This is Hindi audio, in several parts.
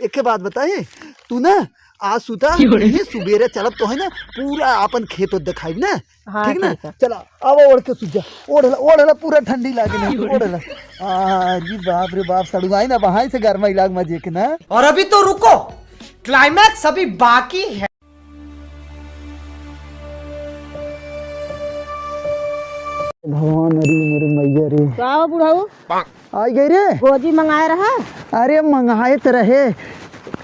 एक के बात बताए तू ना आज सुता ये सुबेरे चलब तो है ना पूरा अपन खेत दिखाई ना। हाँ, ठीक ना ठीक है। चला अब ओढ़ के सुत जा ओढ़ला पूरा ठंडी लागे ना ओढ़ला। जी बाप रे बाप सड़ुआई ना बहाई से गर्मा इलाग मजे के ना। और अभी तो रुको, क्लाइमैक्स अभी बाकी है। भगवान अरे मेरे मैया रे क्या बुढ़ाऊ आई गई रे। गोजी मंगाए रहा। अरे मंगाए तो रहे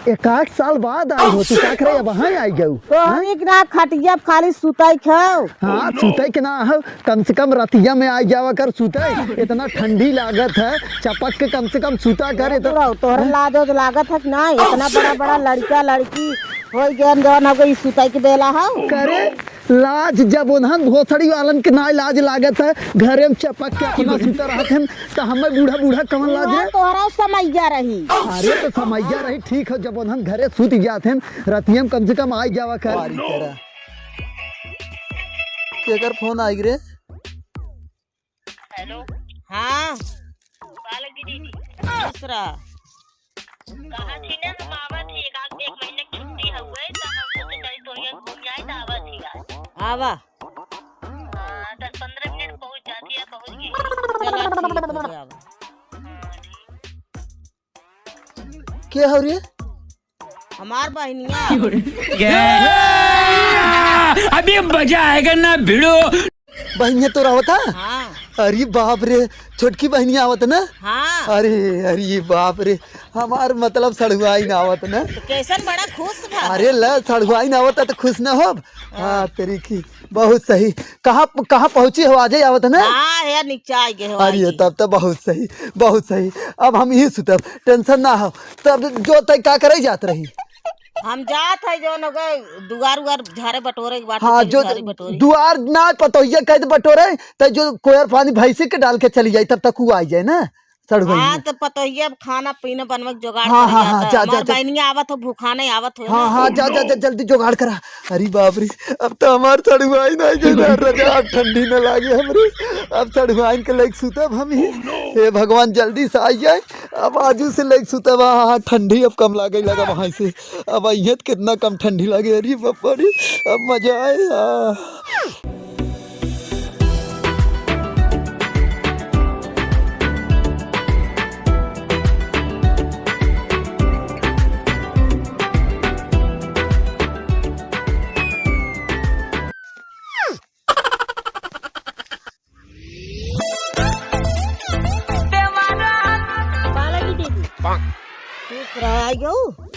एक आध साल बाद आई हो तू क्या करे वहाँ आई गऊ। तो हम एक ना खटिया खाली सुताई खाओ। हाँ सुते के ना हो कम से कम रतिया में आ जावा कर सुते इतना ठंडी लागत है चपक के कम से कम सुता कर। बुढ़ाऊ तोहरा लाजो तो लागत है कि ना इतना बड़ा बड़ा लड़का लड़की हो गया जौन हो गई सुताई के बेला हो करे लाज जब उन्हन भोसड़ी वालन के ना लाज लागत है घरे में चपक के अपना सुता रहते हैं तो हमें बूढ़ा बूढ़ा कमन लाज है। तोहरा समैया रही। अरे तो समैया रही ठीक हो जब उन्हन घरे सुत जाते हैं रतिया में कम से कम आ जावा कर। केकर फोन आई रे। हेलो हाँ दीदी दूसरा कहाँ थी ना हम आवा थी एक महीने की छुट्टी हुए तो हम सोचे चली तो ये घूम जाए तो आवा थी आज। आवा 10-15 मिनट पहुँच जाती है पहुँच गई। चलो ठीक हो गया आवा। क्या हो रही है हमार बहनिया अभी मजा आएगा ना भिड़ो। बहनिया तो आवत है। हाँ अरे बाप रे छोटकी बहनिया आवत ना। हाँ अरे बाप रे हमार मतलब सड़ुआई ना आवत ना। तो कैसन बड़ा खुश था। अरे ल सड़ुआई ना आवत तो खुश ना हो। हाँ तेरी की बहुत सही कहाँ पहुँची हो आज ही आवत ना। हाँ यार नीचे आ गए हो। अरे तब तो बहुत सही अब हम ही सुतब टेंशन ना हो तब जो तय का करे जात रही। हम जात है जो न गए दुआर उगार झारे बटोरे के बाद। हाँ जो दुआर ना पतोहिया कह बटोरे तो जो कोयर पानी भैंसी के डाल के चली जाए तब तक वो आ जाए ना सड़ुआई। हाँ तो पतोहिया खाना पीना बनवे जुगाड़। हाँ जा बहनिया आवत हो भूखा नहीं आवत हो। हाँ जा जल्दी जुगाड़ करा। अरे बाप रे अब तो हमार सड़ुआई ना रजा अब ठंडी न लागे हमरे अब सड़ुआई के लेके सुतब हम ही। हे भगवान जल्दी से आई जाए अब आजू से लेके सुतब। हाँ ठंडी अब कम लागे लगा वहाँ से अब अहियत कितना कम ठंडी लगे। अरे बापा रे अब मजा आए।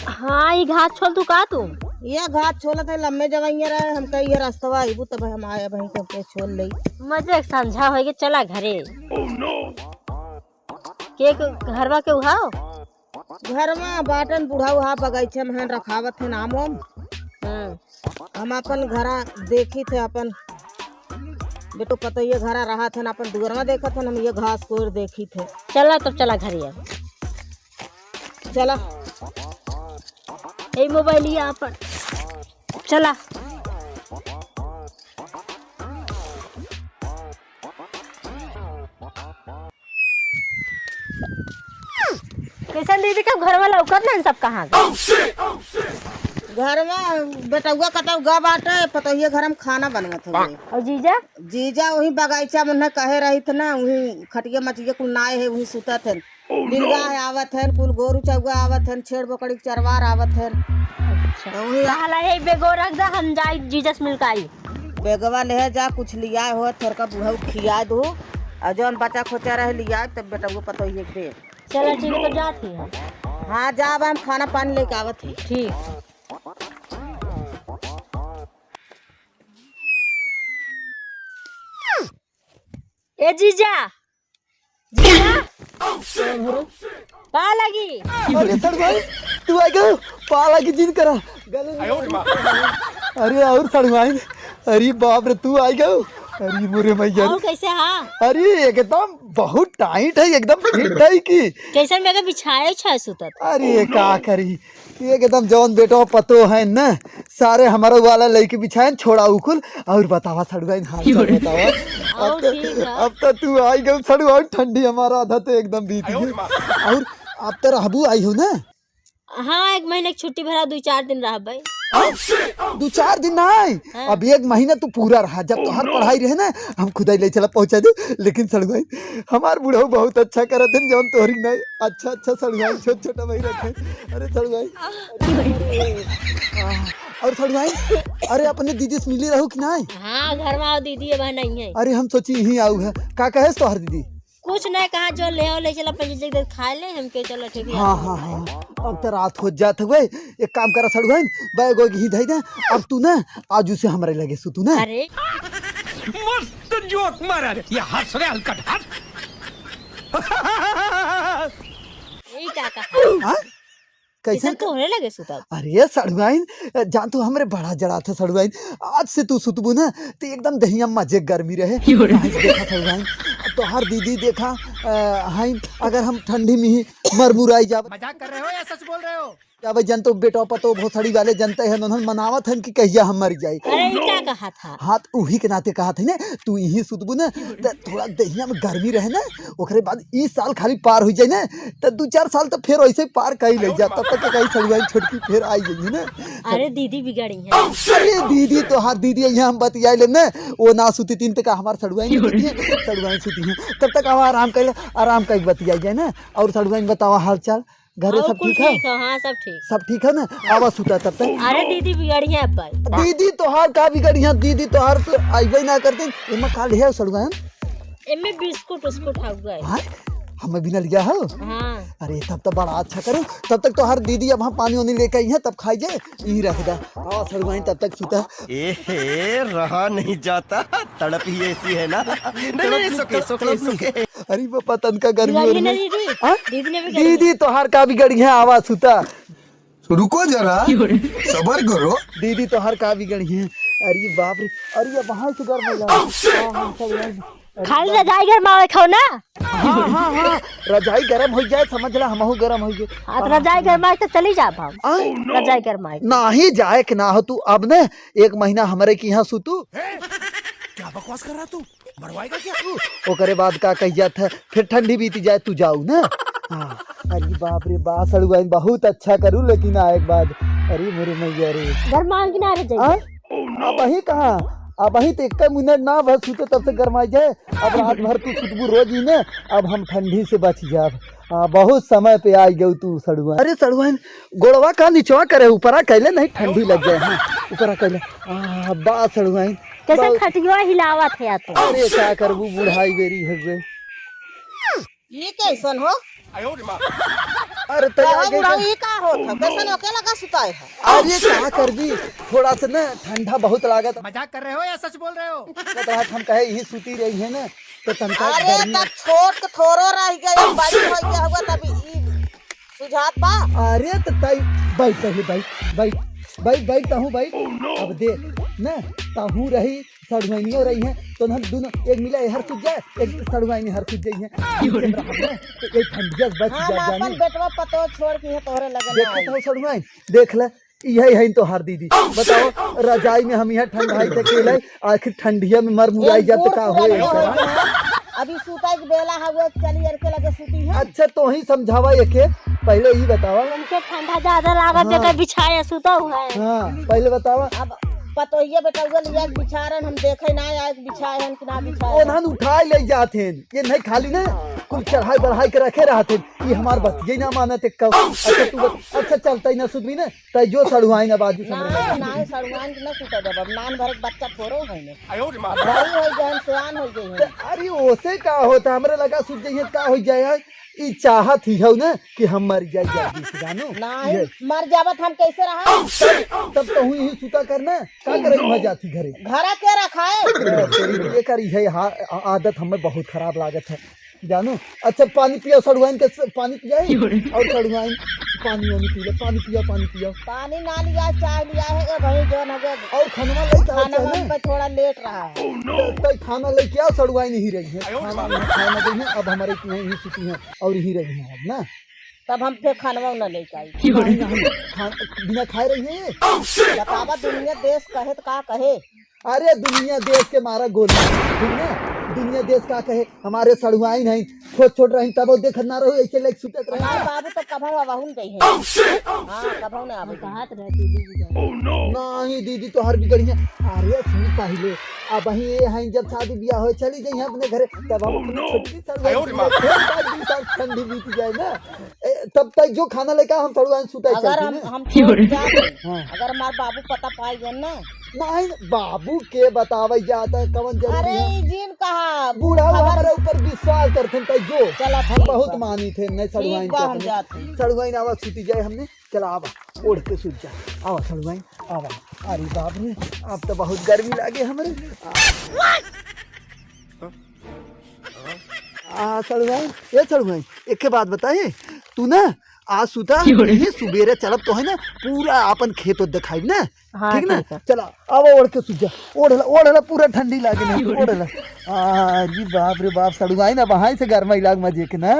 हाँ ये घास छोल तू का तू ये घास छोला था लम्बे जगह रहे हम कही ये रास्ता आईबू तब हम आए भाई तब के छोल ले मजे समझा होगे चला घरे। के घरवा के उहाओ घर में बाटन बुढ़ाऊ हा बगीचे में रखावत है नाम हम अपन घरा देखी थे अपन बेटो पता ये घरा रहा थे अपन दुगरमा देखा थे हम ये घास कोर देखी थे। चला तो चला घरे चला मोबाइल यहाँ पर चला। कैसन दीदी का घर में लौकर ना सब कहाँ घर में बेटुआ कतौगा बाटे पतोहिया घर में खाना बनवत हो। और जीजा वही बगीचा में कहे रही थे ना वही खटिया मचिया कुल नाए है वही सुता थे नीलगा आवत है कुल गोरू चौगा आवत है छेड़ बकड़ी चरवार आवत है। बेगो रख दा हम जाई जीजस मिलकाई बेगवा ले जा कुछ लिया हो थोड़ा बुढ़ऊ खिया दो और जौन बच्चा खोचा रहे लिया तब बेटा वो पता ही दे। चलो ठीक है तो जाती है। हाँ जा हम खाना पानी लेके आवत है। ठीक ए जीजा पा लगी भाई तू आ गयो पाला की जिद करा अरे और सड़वाई अरे बाप रे तू आ गयो। अरे मोरे भैया कैसे हाँ अरे एकदम बहुत टाइट है एकदम फिट है की कैसे मेरे बिछाए छ सुतत। अरे का करी एकदम जौन बेटो पतो है न सारे हमारा वाला लड़की बिछाए छोड़ा उकुल और बतावा सड़ुआ हाल बतावा अब तो तू आई गई सड़ुआ ठंडी हमारा आधा तो एकदम बीत गई और अब तो रहबू आई हो ना। हाँ 1 महीने की छुट्टी भरा 2-4 दिन रह भाई। 2-4 दिन नहीं, अब 1 महीना तू पूरा रहा। जब तोहर पढ़ाई रहे ना हम खुद ही ले चला पहुंचा दे। लेकिन सड़ुआई हमार बुढ़ऊ बहुत अच्छा करत है जौन तोहरी नहीं। अच्छा सड़ुआई छोटा भाई रखे। अरे सड़ुआई और सड़ुआई अरे अपने दीदी से मिली रहू कि नहीं? हाँ घर में आओ दीदी अब नहीं है। अरे हम सोची यहीं आऊ है। का कहे तोहर दीदी? कुछ नहीं कहा जो ले चला 5 दिन खा ले हमके चलो ठीक है। हाँ अब तो रात हो जात हुए। एक काम करा सड़ुआई बैग ही धई दे। अब तू ना आजू से हमारे लगे सु तू ना। अरे मस्त जोक मारा रे ये हंस रे हलकट हंस। यही क्या कहा हाँ? कैसे तोहरे लगे सुता? अरे सड़ुआइन जान तू हमरे बड़ा जड़ा था सड़ुआइन। आज से तू सुतबू ना तो एकदम दहिया मजे गर्मी रहे। देखा सड़ुआइन तोहार दीदी देखा हाई अगर हम ठंडी में ही मरमुराई जा। मजाक कर रहे हो या सच बोल रहे हो? क्या भाई जनतो बेटा पतो भोसड़ी वाले जनते हैं उन्होंने मनावत हैं कि कहिया हम मर जाए। अरे ये क्या कहा था? हाँ उही के नाते कहा थे ना तू यही सुतबू ना तो थोड़ा दहिया में गर्मी रहे ना। ओकरे बाद इस साल खाली पार हो जाए ना तो 2-4 साल तो फिर वैसे पार कहीं ले जा। तब तक कहीं सड़ुआई छोटकी फिर आई जाइए ना। अरे दीदी बिगड़ी है। अरे दीदी तो हाँ दीदी यहाँ हम बतियाए ले ना वो ना सुती 3 तक हमारे सड़ुआई सुती है। तब तक हम आराम कर बतियाई जाए ना। और सड़ुआई बतावा हाल चाल घरे सब ठीक है? हाँ सब ठीक है ना। आवाज सुता तब तक। अरे दीदी बिगड़ी है अब भाई। दीदी तोहार का बिगड़ी है? दीदी तोहार तो आइबे ना करते। एमा का ले सड़ुआई? एमे बिस्कुट उस्कुट हुआ हां हमें भी न लिया हो। हाँ अरे तब तो बड़ा अच्छा करो। तब तक तो हर दीदी अब हम पानी वानी लेके आई है तब खाई जाए यही रख दा। सड़ुआई तब तक सुता। रहा नहीं जाता तड़प ही ऐसी है ना। नहीं सुके। अरे पापा तन का गर्मी हो रही है। दीदी तो हर का बिगड़ी है। आवाज सुता रुको जरा सबर करो। दीदी तो हर का बिगड़ी है। अरे बाप रे अरे वहां से गर्म खाली रजाई घर में खाओ ना। हाँ रजाई गरम हो जाए समझ ला हमहू गरम हो जाए। हाँ तो रजाई घर में तो चली जा हम। रजाई घर में ना ही जाए कि ना हो तू अब ने 1 महीना हमारे की यहाँ सुतू। क्या बकवास कर रहा तू? मरवाएगा क्या? ओकरे बाद का कह जात है फिर ठंडी बीती जाए तू जाऊ ना। हाँ अरे बाप रे बा सड़ुआई बहुत अच्छा करूँ लेकिन एक बाद अरे मेरे मैया रे घर में की ना रह जाए। अब वही कहाँ अब वही तो 1 मिनट ना बस सुते तब से गरमाई जाए। अब रात भर तू सुतबू रोज ही ने। अब हम ठंडी से बच जाब। बहुत समय पे आई गई तू सड़ुआ। अरे सड़ुआ गोड़वा का निचवा करे ऊपरा कैले नहीं ठंडी लग जाए। हाँ ऊपरा कैले बा सड़ुआ कैसे खटिया हिलावत है तो। अरे क्या करबू बुढ़ाई बेरी है गे। ये कैसन हो? अरे तो ये का होता कैसन अकेला का सुताए है? अरे क्या करबी थोड़ा सा ना ठंडा बहुत लागत। मजाक कर रहे हो या सच बोल रहे हो? तो हम कहे यही सूती रही है ना तो तनका अरे तब छोट के थोरो रह गया बड़ी हो गया हुआ तभी सुझात बा। अरे तो तई बैठ पहले बैठ ताहू बैठ। अब देख ना ताहू रही सड़ुआइनियो रही है तो हम दोनों एक मिला हर सुझ जाए एक सड़ुआइनी हर सुझ जाई है। तो एक ठंडिया बच जा जाने। अपन बेटवा पतो छोड़ के तोहरे लगन देखत हो सड़ुआइन देख ले यही है तो हर दीदी बताओ रजाई में हम यहाँ ठंडाई तक केले आखिर ठंडिया में मर मुराई जाते का होए। अभी सुताई के बेला हुए चली अर के लगे सुती है। अच्छा तो ही समझावा एके पहले ही बतावा। हमके ठंडा ज्यादा लागत जगह बिछाया सुता हुआ है। हाँ पहले बतावा। अब पतो ये बेटा लिया बिछारन हम देखे ना आए बिछाए हन कि ना बिछाए। ओनहन उठाए ले जाते ये नहीं खाली ना कुल चढ़ाई बढ़ाई के रखे रहते ये हमार बतिये ना मानते कब। अच्छा तू अच्छा चलता ही ना सुधवी ना तय जो सड़ुआई ना बाजू ना सड़ुआन के ना सुता देब। अब नान भर बच्चा थोड़ो है ने बड़ी हो गए सियान हो गए। अरे ओसे का होता हमरे लगा सुध जाइए का हो जाए। ई चाहत ही हो ना कि हम मर जाए जल्दी से जानो। नहीं मर जावत हम कैसे रहा। तब तो हुई ही सुता करना का करे मजा थी घरे घरा के रखा है। तेरी ये करी है आदत हमें बहुत खराब लागत है जानो। अच्छा पानी पियो सड़ुआइन के पानी पियाई और सड़ुआइन पानी वानी पी ले पानी पियो। पानी ना लिया चाय लिया है भाई जो नगे और खाना लेके खाना में थोड़ा लेट रहा है। तो खाना लेके आओ सड़ुआई नहीं रही है खाना देने अब हमारे यहीं सुती है और यही रही है अब ना। तब हम फिर खानवा न लेके आई बिना खाए रही है। बतावा दुनिया देश कहे तो का कहे। अरे दुनिया देश के मारा गोली ठीक ना दुनिया देश का कहे हमारे सड़ुआई नहीं छोट छोट रही तब देख ना रहो ऐसे लाइक सुतत रहे हमारे बाबू तो कभा आवाहुन गई है हाँ कभा ने आवे कहा तो रहती दीदी नहीं दीदी तो हर बिगड़िया अरे सुन पहले अब वही ये हैं जब शादी ब्याह हो चली जाइए अपने घरे तब हम अपनी छोटी सड़ुआई ठंडी बीत जाए ना तब तक जो खाना लेकर हम सड़ुआई सुताई अगर हम छोड़ जाते अगर हमारे बाबू पता पाई गए ना नहीं बाबू के बतावे जाता है कवन अरे जरूरी है जिन कहा बूढ़ा हमारे ऊपर विश्वास करते थे जो चला हम बहुत मानी थे नहीं सड़ुआई ठीक बा, हम जाते। सड़ुआई आवा सुती जाए हमने चला आवा ओढ़ के सूत जा आवा सड़ुआई आवा अरे बाप रे अब तो बहुत गर्मी लागे हमारे सड़ुआई ये सड़ुआई एक के बात बताए तू ना आज सुता ये सुबेरे चलब तो है ना पूरा अपन खेत दिखाई ना हाँ, ठीक ना ठीक है। चला अब ओढ़ के सूत जा ओढ़ला पूरा ठंडी लागे ना ओढ़ला जी बाप रे बाप सड़ुआई ना वहां से गर्मा इलाक मजे के ना